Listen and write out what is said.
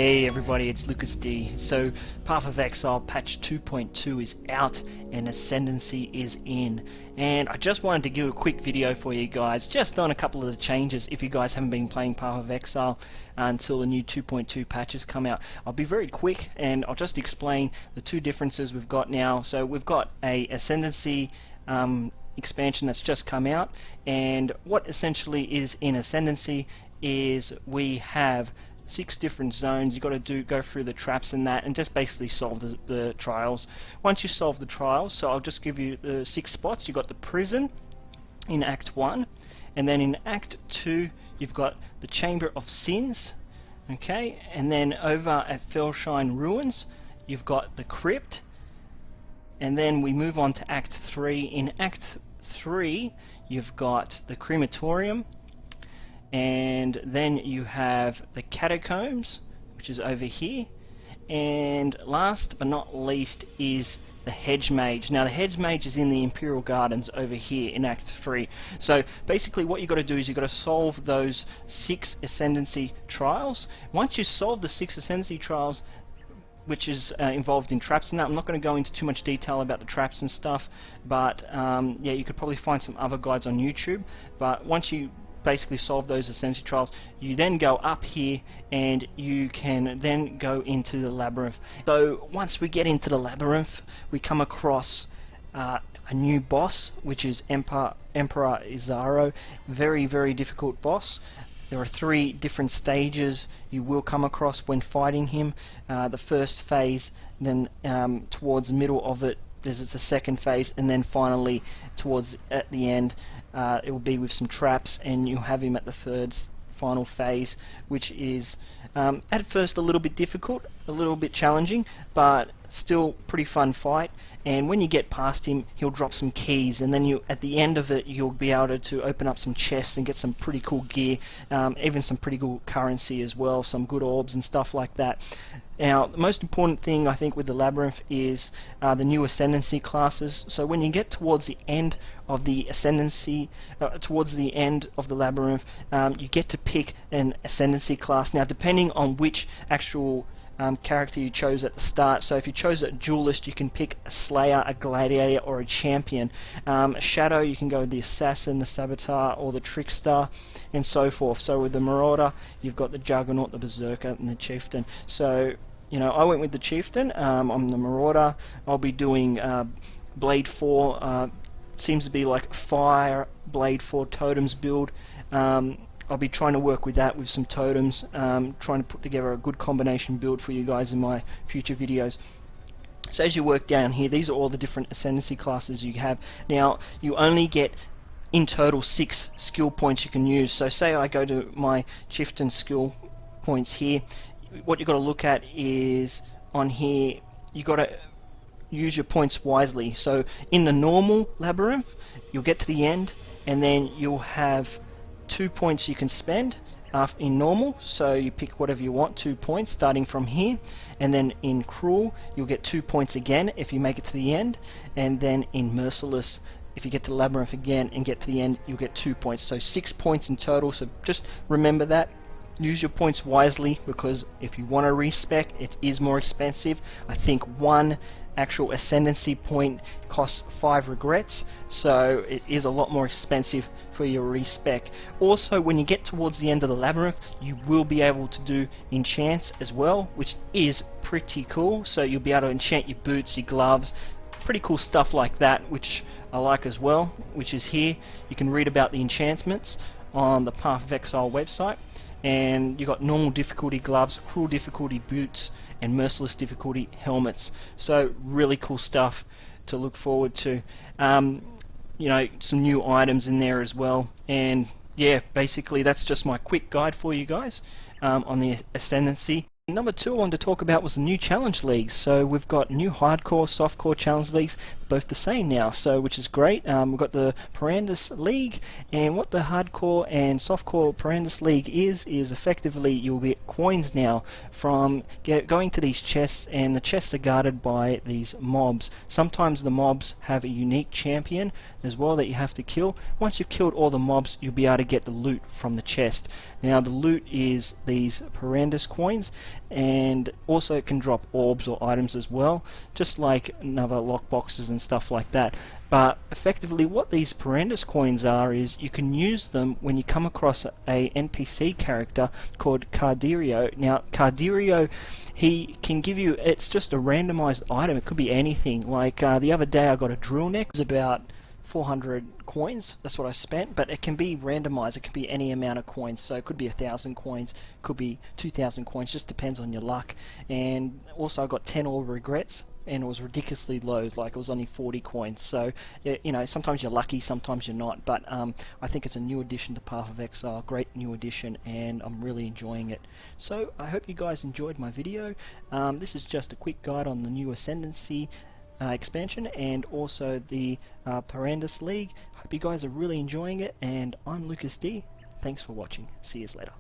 Hey everybody, it's Lucas D. So, Path of Exile patch 2.2 is out and Ascendancy is in. And I just wanted to give a quick video for you guys, just on a couple of the changes if you guys haven't been playing Path of Exile until the new 2.2 patches come out. I'll be very quick and I'll just explain the two differences we've got now. So, we've got a Ascendancy expansion that's just come out, and what essentially is in Ascendancy is we have 6 different zones. You've got to go through the traps and that, and just basically solve the trials. Once you solve the trials, so I'll just give you the 6 spots. You've got the prison in Act 1, and then in Act 2 you've got the Chamber of Sins, okay, and then over at Fellshine Ruins you've got the Crypt, and then we move on to Act 3. In Act 3 you've got the Crematorium, and then you have the Catacombs, which is over here, and last but not least is the Hedge Mage. Now the Hedge Mage is in the Imperial Gardens over here in Act 3. So basically what you've got to do is you've got to solve those 6 Ascendancy trials. Once you solve the 6 Ascendancy trials, which is involved in traps and that, I'm not going to go into too much detail about the traps and stuff, but yeah, you could probably find some other guides on YouTube. But once you basically solve those Ascendancy trials, you then go up here and you can then go into the Labyrinth. So once we get into the Labyrinth, we come across a new boss, which is Emperor Izaro. Very difficult boss. There are 3 different stages you will come across when fighting him. The first phase, then towards the middle of it there's the second phase, and then finally towards at the end it will be with some traps, and you'll have him at the third final phase, which is at first a little bit difficult, a little bit challenging, but still pretty fun fight. And when you get past him, he'll drop some keys, and then you, at the end of it, you'll be able to open up some chests and get some pretty cool gear, even some pretty cool currency as well, some good orbs and stuff like that. Now, the most important thing I think with the Labyrinth is the new Ascendancy classes. So when you get towards the end of the Ascendancy, towards the end of the Labyrinth, you get to pick an Ascendancy class. Now, depending on which actual character you chose at the start. So if you chose a duelist, you can pick a Slayer, a Gladiator, or a Champion. A Shadow, you can go with the Assassin, the Saboteur, or the Trickster, and so forth. So with the Marauder, you've got the Juggernaut, the Berserker, and the Chieftain. So, you know, I went with the Chieftain. I'm the Marauder. I'll be doing Blade 4. Seems to be like Fire Blade 4 Totems build. I'll be trying to work with that with some totems, trying to put together a good combination build for you guys in my future videos. So as you work down here, these are all the different Ascendancy classes you have. Now, you only get in total 6 skill points you can use. So say I go to my Chieftain skill points here, what you've got to look at is on here, you've got to use your points wisely. So in the normal Labyrinth, you'll get to the end, and then you'll have 2 points you can spend in normal, so you pick whatever you want, 2 points starting from here, and then in Cruel you'll get 2 points again if you make it to the end, and then in Merciless, if you get to the Labyrinth again and get to the end, you'll get 2 points, so 6 points in total. So just remember that. Use your points wisely, because if you want to respec, it is more expensive. I think 1 actual Ascendancy point costs 5 regrets, so it is a lot more expensive for your respec. Also, when you get towards the end of the Labyrinth, you will be able to do enchants as well, which is pretty cool. So you'll be able to enchant your boots, your gloves, pretty cool stuff like that, which I like as well, which is here. You can read about the enchantments on the Path of Exile website. And you got normal difficulty gloves, cruel difficulty boots, and merciless difficulty helmets. So really cool stuff to look forward to. You know, some new items in there as well. And yeah, basically that's just my quick guide for you guys on the Ascendancy. Number 2 I wanted to talk about was the new challenge leagues. So we've got new hardcore, softcore challenge leagues, both the same now, so which is great. We've got the Perandus League, and what the hardcore and softcore Perandus League is effectively you'll get coins now from going to these chests, and the chests are guarded by these mobs. Sometimes the mobs have a unique champion as well that you have to kill. Once you've killed all the mobs, you'll be able to get the loot from the chest. Now the loot is these Perandus coins, and also it can drop orbs or items as well, just like another lockboxes and stuff like that. But effectively what these Parandus coins are is you can use them when you come across a NPC character called Cardirio. Now Cardirio, he can give you, it's just a randomized item, it could be anything. Like the other day I got a drill neck, it was about 400 coins, that's what I spent, but it can be randomized, it can be any amount of coins, so it could be 1,000 coins, could be 2,000 coins, just depends on your luck. And also I got 10 All Regrets, and it was ridiculously low, like it was only 40 coins, so you know, sometimes you're lucky, sometimes you're not, but I think it's a new addition to Path of Exile, great new addition, and I'm really enjoying it. So I hope you guys enjoyed my video. This is just a quick guide on the new Ascendancy expansion and also the Parandus League. Hope you guys are really enjoying it, and I'm Lucas D. Thanks for watching. See you later.